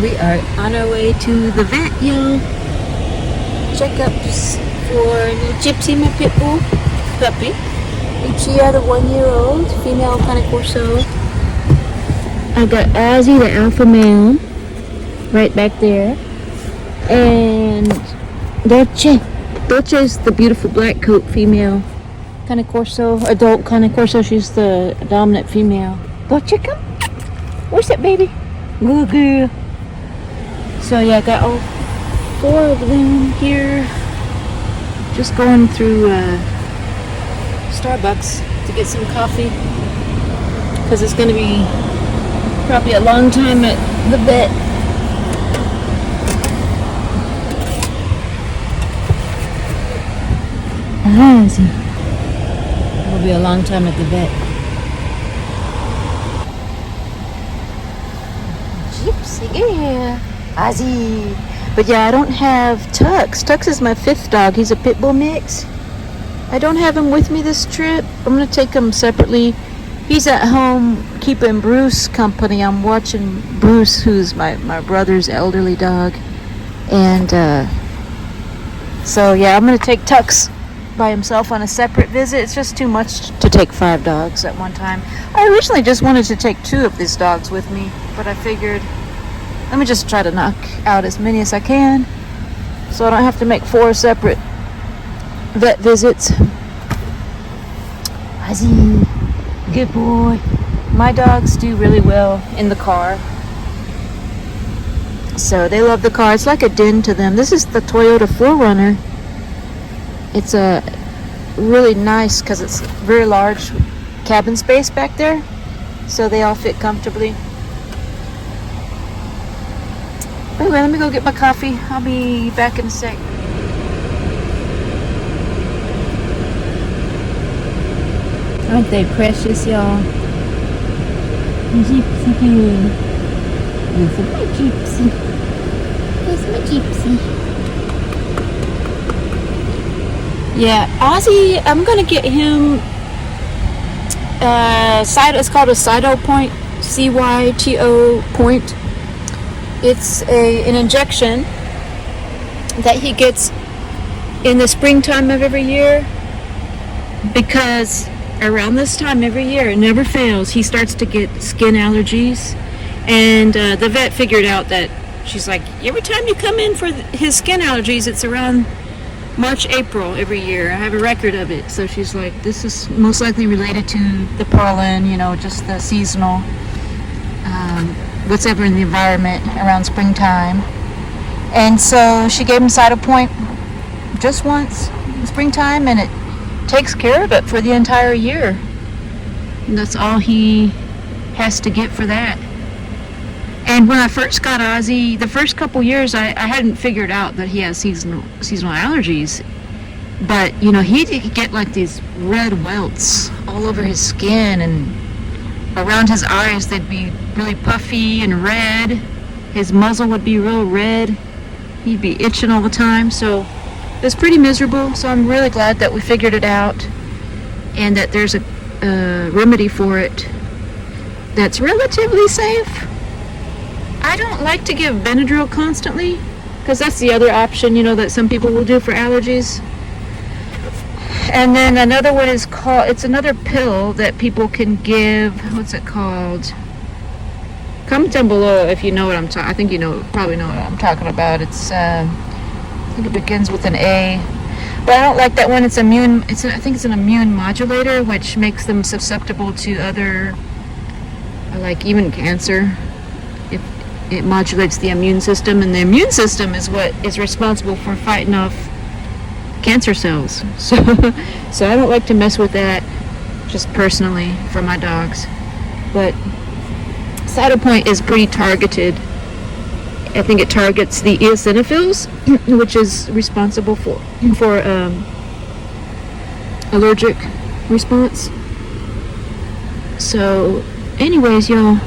We are on our way to the vet, y'all. Checkups for new Gypsy, my pit bull puppy. Lucia, the 1-year-old female Cane Corso. I got Ozzy, the alpha male, right back there, and Dolce. Dolce is the beautiful black coat female Cane Corso, adult Cane Corso. She's the dominant female. Dolce, come. Where's that baby? Good girl. So yeah, I got all 4 of them here. Just going through Starbucks to get some coffee because it's going to be probably a long time at the vet. It'll be a long time at the vet. Gypsy, yeah. Ozzy. But yeah, I don't have Tux. Tux is my 5th dog. He's a pit bull mix. I don't have him with me this trip. I'm going to take him separately. He's at home keeping Bruce company. I'm watching Bruce, who's my brother's elderly dog. And so yeah, I'm going to take Tux by himself on a separate visit. It's just too much to take 5 dogs at one time. I originally just wanted to take 2 of these dogs with me, but I figured let me just try to knock out as many as I can so I don't have to make 4 separate vet visits. Ozzy, good boy. My dogs do really well in the car. So they love the car. It's like a den to them. This is the Toyota 4Runner. It's a really nice because it's very large cabin space back there. So they all fit comfortably. Anyway, let me go get my coffee. I'll be back in a sec. Aren't they precious, y'all? Gypsy girl. This is my gypsy. This is my gypsy. Yeah, Ozzy, I'm gonna get him it's called a Cyto point. CYTO point. It's an injection that he gets in the springtime of every year because around this time every year, it never fails, he starts to get skin allergies. And the vet figured out that she's like, every time you come in for his skin allergies, it's around March, April every year. I have a record of it. So she's like, this is most likely related to the pollen, just the seasonal what's ever in the environment around springtime. And so she gave him Cyto Point just once in springtime, and it takes care of it for the entire year. And that's all he has to get for that. And when I first got Ozzy, the first couple years, I hadn't figured out that he has seasonal allergies. But, he'd get like these red welts all over his skin, and around his eyes they'd be really puffy and red. His muzzle would be real red. He'd be itching all the time. So it was pretty miserable. So I'm really glad that we figured it out and that there's a remedy for it that's relatively safe. I don't like to give Benadryl constantly because that's the other option, that some people will do for allergies. And then another one is it's another pill that people can give. What's it called? Comment down below if you know what I'm talking. I think probably know what I'm talking about. It's I think it begins with an A. But I don't like that one. I think it's an immune modulator, which makes them susceptible to other, like even cancer. It modulates the immune system, and the immune system is what is responsible for fighting off cancer cells. So I don't like to mess with that, just personally, for my dogs. But Cyto Point is pretty targeted. I think it targets the eosinophils, which is responsible for allergic response. So anyways, y'all,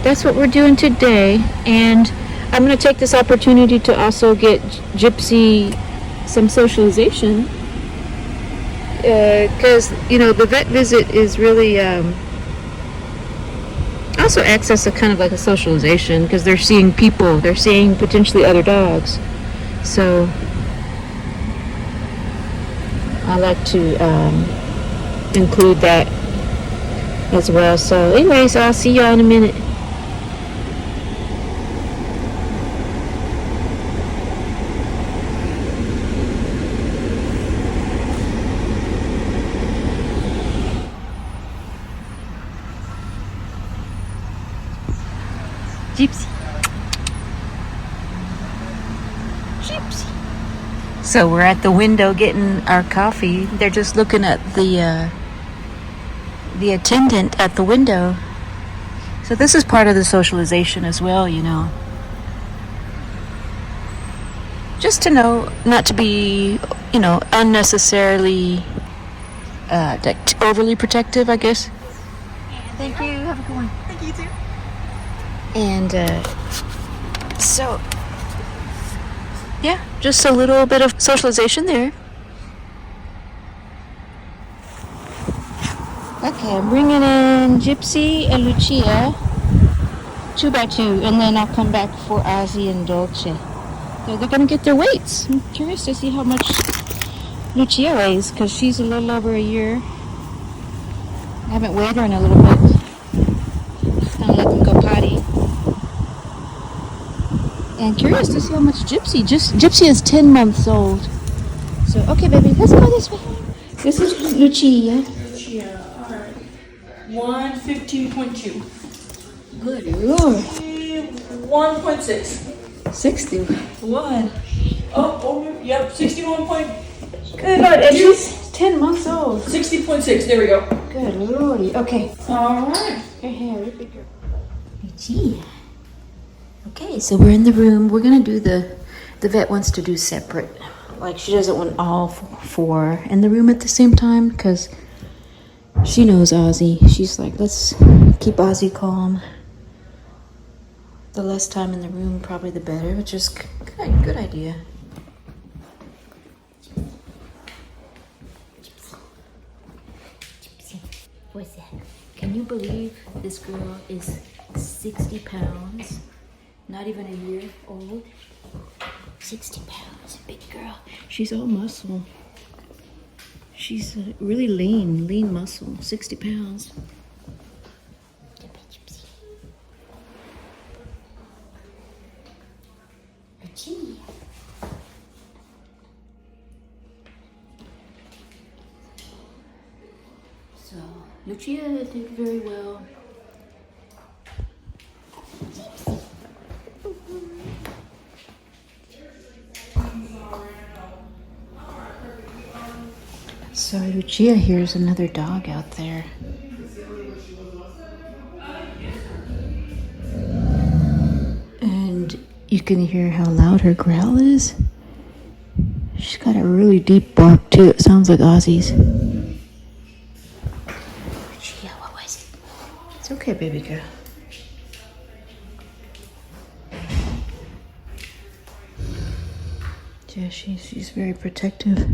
that's what we're doing today. And I'm going to take this opportunity to also get Gypsy some socialization, because the vet visit is really Also acts as a kind of like a socialization because they're seeing people, they're seeing potentially other dogs. So I like to include that as well. So anyways, I'll see y'all in a minute. Gypsy. Gypsy. So we're at the window getting our coffee. They're just looking at the attendant at the window. So this is part of the socialization as well, you know. Just to know not to be, you know, unnecessarily overly protective, I guess. Thank you. Have a good one. Thank you too. And so, yeah, just a little bit of socialization there. Okay, I'm bringing in Gypsy and Lucia, 2 by 2, and then I'll come back for Ozzy and Dolce. So they're gonna get their weights. I'm curious to see how much Lucia weighs, because she's a little over a year. I haven't weighed her in a little bit. Just gonna let them go potty. And curious to see how much Gypsy is 10 months old. So, okay, baby, let's go this way. This is Lucia. Lucia, alright. 115.2. Good Lord. 1.6. 61. Oh, yep, 61 point. Good Lord, and she's 10 months old. 60.6, there we go. Good Lordy. Okay. Alright. Lucia. Okay, so we're in the room. We're gonna do the vet wants to do separate. Like she doesn't want all 4 in the room at the same time because she knows Ozzy. She's like, let's keep Ozzy calm. The less time in the room, probably the better, which is good idea. What's that? Can you believe this girl is 60 pounds? Not even a year old. 60 pounds, big girl. She's all muscle. She's really lean muscle. 60 pounds. So, Lucia did very well. So Lucia hears another dog out there. And you can hear how loud her growl is. She's got a really deep bark too. It sounds like Ozzy's. Lucia, what was it? It's okay, baby girl. Yeah, she's very protective.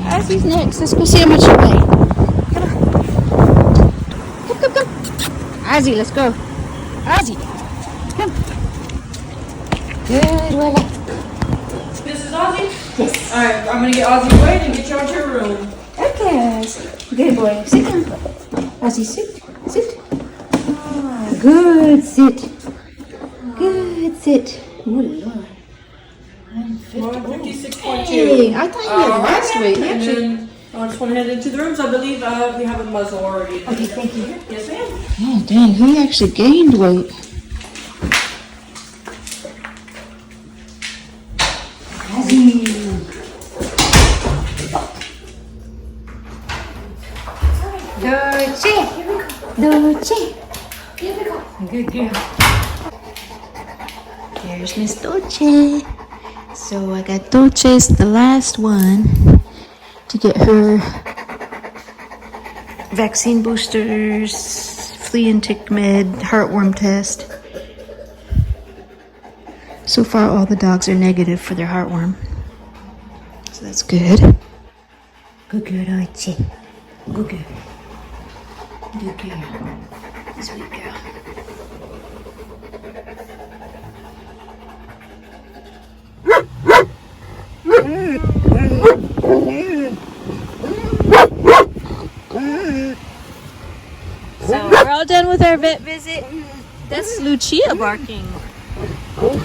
Ozzy's next. Let's go see how much you weigh. Come on. Come. Ozzy, let's go. Ozzy. Come. Good, voila. This is Ozzy? Yes. Alright, I'm gonna get Ozzy away and get you out to your room. Okay, Ozzy. Good boy. Sit down. Ozzy, sit. Good, sit. Good, sit. Oh, Lord. 156.2. Hey, I thought you had lost weight. Actually. I just want to head into the rooms. I believe we have a muzzle already. Okay, thank you. Yes, ma'am. Oh, dang, he actually gained weight. Dolce. Here we go. Good girl. There's Miss Dolce. So I got Dolce's the last one to get her vaccine boosters, flea and tick med, heartworm test. So far all the dogs are negative for their heartworm. So that's good. Good girl, Archie. Good girl. Good girl. Sweet girl. So we're all done with our vet visit. That's Lucia barking.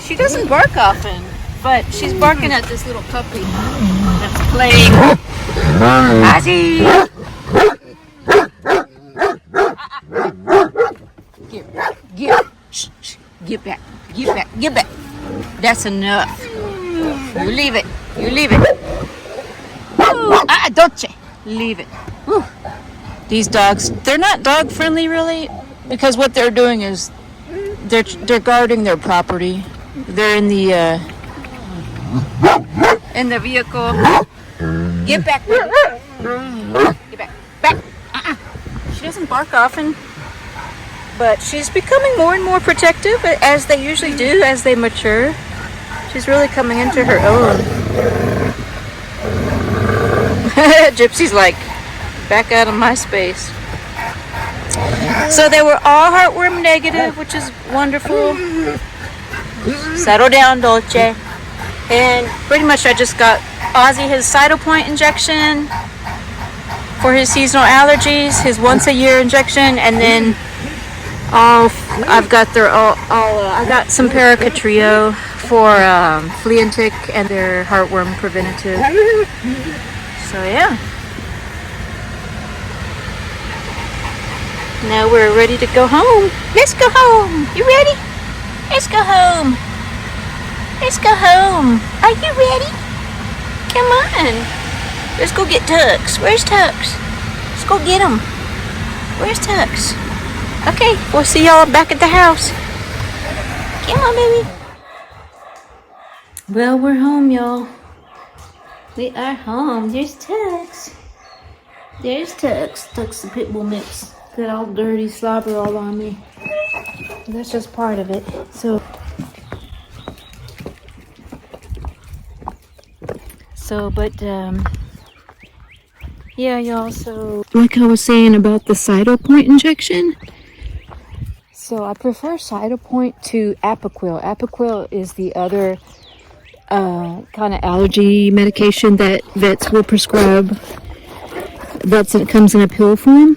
She doesn't bark often, but she's barking at this little puppy that's playing. Ozzy! Get back. Get back. That's enough. You leave it. Don't you? Leave it. Whew. These dogs, they're not dog friendly really, because what they're doing is they're guarding their property. They're in the vehicle. Get back, baby. Get back. She doesn't bark often, but she's becoming more and more protective, as they usually do as they mature. She's really coming into her own. Gypsy's like, back out of my space. So they were all heartworm negative, which is wonderful. Settle down, Dolce. And pretty much I just got Ozzy his Cytopoint injection for his seasonal allergies, his once a year injection, and then I got some Paracatrio for flea and tick and their heartworm preventative. So yeah. Now we're ready to go home. Let's go home. You ready? Let's go home. Are you ready? Come on. Let's go get Tux. Where's Tux? Let's go get him. Where's Tux? Okay, we'll see y'all back at the house. Come on, baby. Well, we're home, y'all. We are home. There's Tux. Tux the pit bull mix. Got all dirty slobber all on me. That's just part of it. Yeah, y'all, so like I was saying about the Cytopoint injection. So I prefer Cytopoint to Apoquel. Apoquel is the other kind of allergy medication that vets will prescribe. It comes in a pill form.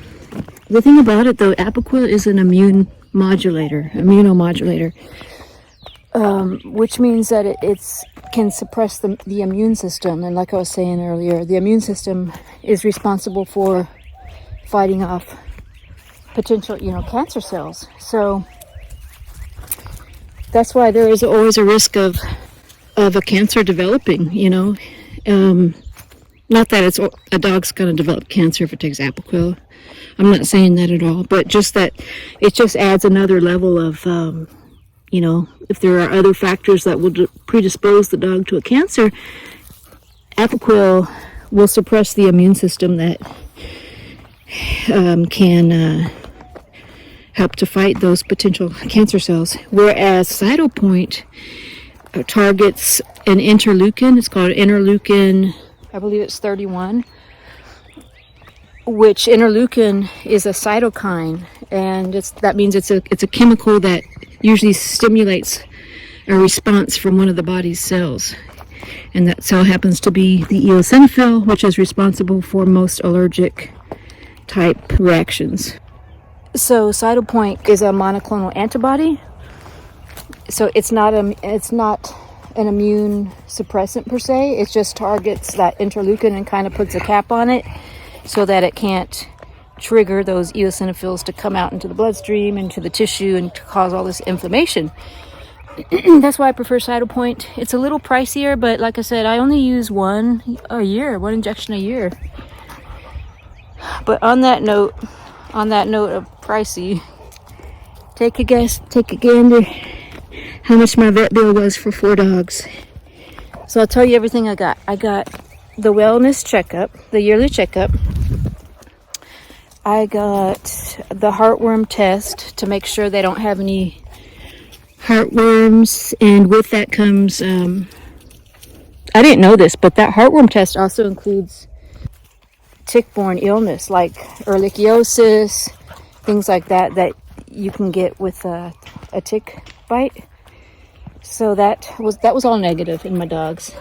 The thing about it, though, Apoquel is an immunomodulator, which means that it can suppress the immune system. And like I was saying earlier, the immune system is responsible for fighting off potential, cancer cells. So that's why there is always a risk of a cancer developing, not that a dog's going to develop cancer if it takes Apoquel. I'm not saying that at all, but just that it just adds another level of, if there are other factors that will predispose the dog to a cancer, Apoquel will suppress the immune system that can help to fight those potential cancer cells. Whereas Cytopoint targets an interleukin. It's called interleukin, I believe it's 31, which interleukin is a cytokine, and that means it's a chemical that usually stimulates a response from one of the body's cells. And that cell happens to be the eosinophil, which is responsible for most allergic type reactions. So Cytopoint is a monoclonal antibody. So it's not an immune suppressant per se. It just targets that interleukin and kind of puts a cap on it so that it can't trigger those eosinophils to come out into the bloodstream, into the tissue, and to cause all this inflammation. That's why I prefer Cytopoint. It's a little pricier, but like I said, I only use one injection a year. But on that note of pricey, take a gander how much my vet bill was for 4 dogs. So I'll tell you everything I got. I got the wellness checkup, the yearly checkup. I got the heartworm test to make sure they don't have any heartworms, and with that comes I didn't know this, but that heartworm test also includes tick-borne illness like ehrlichiosis, things like that that you can get with a tick bite. So that was all negative in my dogs.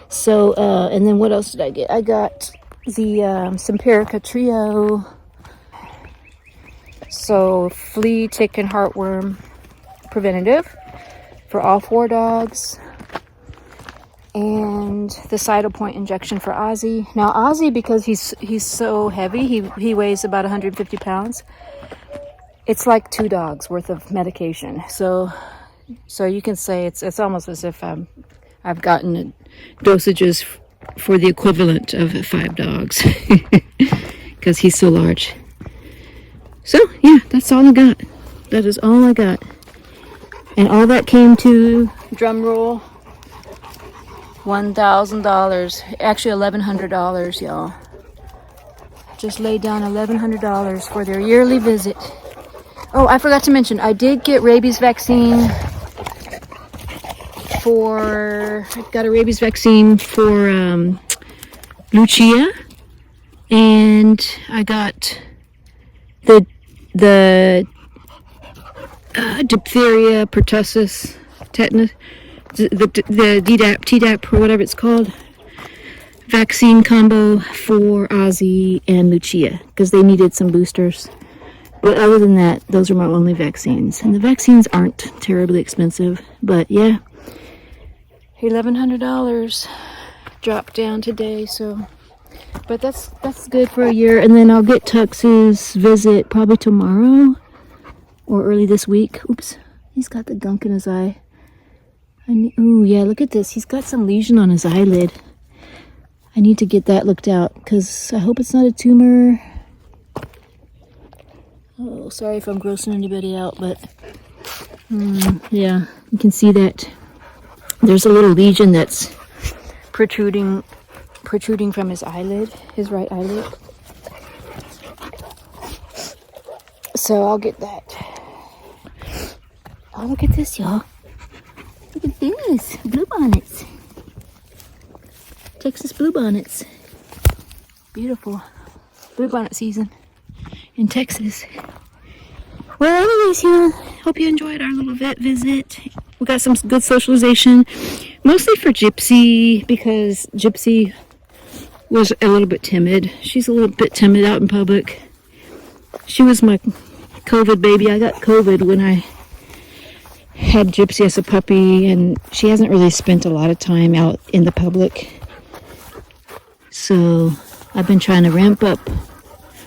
So and then what else did I get? I got the Simparica Trio. So flea, tick, and heartworm preventative for all 4 dogs. And the Cytopoint injection for Ozzy. Now Ozzy, because he's so heavy, he weighs about 150 pounds. It's like 2 dogs worth of medication. So you can say it's almost as if I've gotten dosages for the equivalent of 5 dogs because he's so large. So yeah, that's all I got. That is all I got. And all that came to, drum roll, $1,000. Actually $1,100, y'all. Just laid down $1,100 for their yearly visit. Oh, I forgot to mention, I did get rabies vaccine I got a rabies vaccine for Lucia, and I got the diphtheria, pertussis, tetanus, the Tdap, or whatever it's called, vaccine combo for Ozzy and Lucia because they needed some boosters. But other than that, those are my only vaccines, and the vaccines aren't terribly expensive. But yeah, $1,100 dropped down today. So, but that's good for a year, and then I'll get Tux's visit probably tomorrow or early this week. Oops, he's got the gunk in his eye. Oh yeah, look at this. He's got some lesion on his eyelid. I need to get that looked out because I hope it's not a tumor. Oh, sorry if I'm grossing anybody out, but yeah, you can see that there's a little lesion that's protruding from his eyelid, his right eyelid. So I'll get that. Oh, look at this, y'all. Look at this. Bluebonnets. Texas bluebonnets. Beautiful. Bluebonnet season in Texas. Well, anyways, yeah, hope you enjoyed our little vet visit. We got some good socialization, mostly for Gypsy, because Gypsy was a little bit timid. She's a little bit timid out in public. She was my COVID baby. I got COVID when I had Gypsy as a puppy, and she hasn't really spent a lot of time out in the public. So I've been trying to ramp up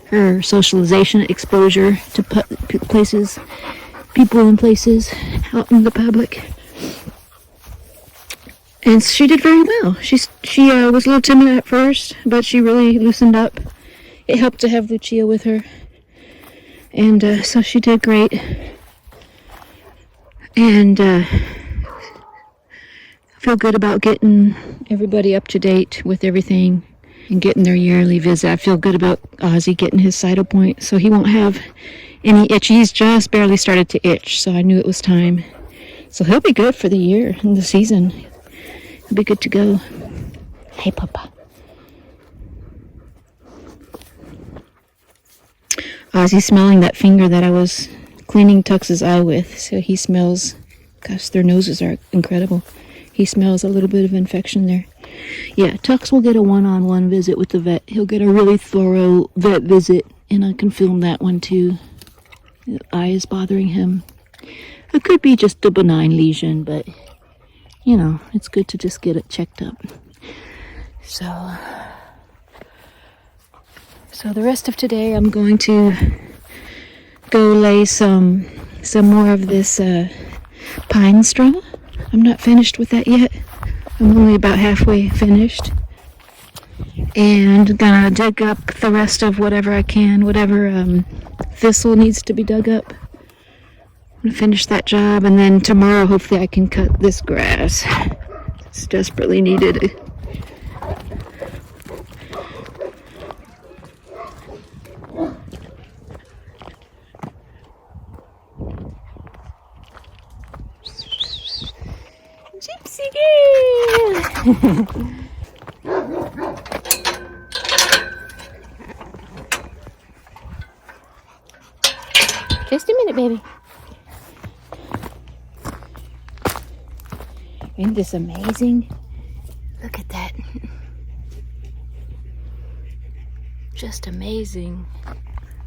her socialization exposure to places, people and places out in the public. And she did very well. She was a little timid at first, but she really loosened up. It helped to have Lucia with her. And so she did great. And I feel good about getting everybody up to date with everything and getting their yearly visit. I feel good about Ozzy getting his Cytopoint, so he won't have any itch. He's just barely started to itch, so I knew it was time. So he'll be good for the year and the season. He'll be good to go. Hey, Papa. Ozzy's smelling that finger that I was cleaning Tux's eye with, so he smells. Gosh, their noses are incredible. He smells a little bit of infection there. Yeah, Tux will get a one-on-one visit with the vet. He'll get a really thorough vet visit, and I can film that one too. The eye is bothering him. It could be just a benign lesion, but you know, it's good to just get it checked up. So the rest of today, I'm going to go lay some more of this pine straw. I'm not finished with that yet. I'm only about halfway finished. And gonna dig up the rest of whatever I can, whatever thistle needs to be dug up. I'm gonna finish that job, and then tomorrow hopefully I can cut this grass. It's desperately needed. Gypsy girl! Just a minute, baby. Isn't this amazing? Look at that. Just amazing.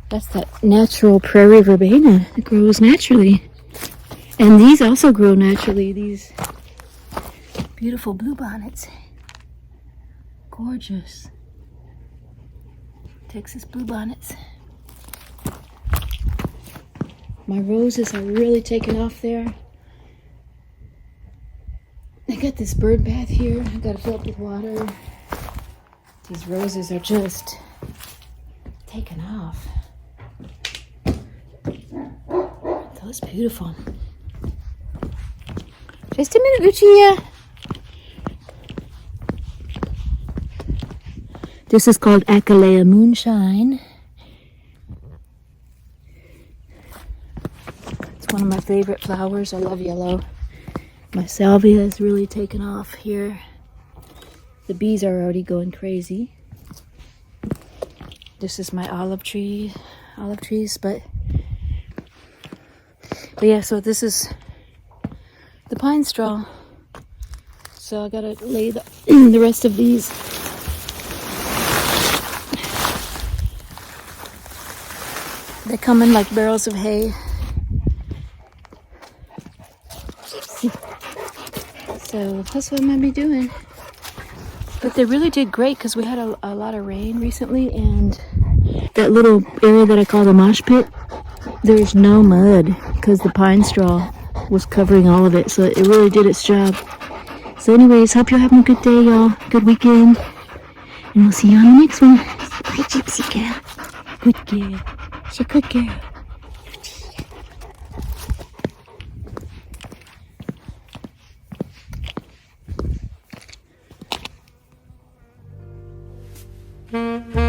That's that natural prairie verbena. It grows naturally. And these also grow naturally. These beautiful bluebonnets. Gorgeous. Texas bluebonnets. My roses are really taking off there. I got this bird bath here. I gotta fill up with water. These roses are just taking off. That's beautiful. Just a minute, Lucia. This is called Acalea Moonshine. It's one of my favorite flowers. I love yellow. My salvia is really taken off here. The bees are already going crazy. This is my olive trees, but yeah, so this is the pine straw. So I gotta lay the rest of these. They come in like barrels of hay. So that's what I'm gonna be doing. But they really did great because we had a lot of rain recently, and that little area that I call the mosh pit, there's no mud because the pine straw was covering all of it. So it really did its job. So anyways, hope you're having a good day, y'all. Good weekend. And we'll see you on the next one. Bye, Gypsy girl. Good girl. She's a good girl. Mm-hmm.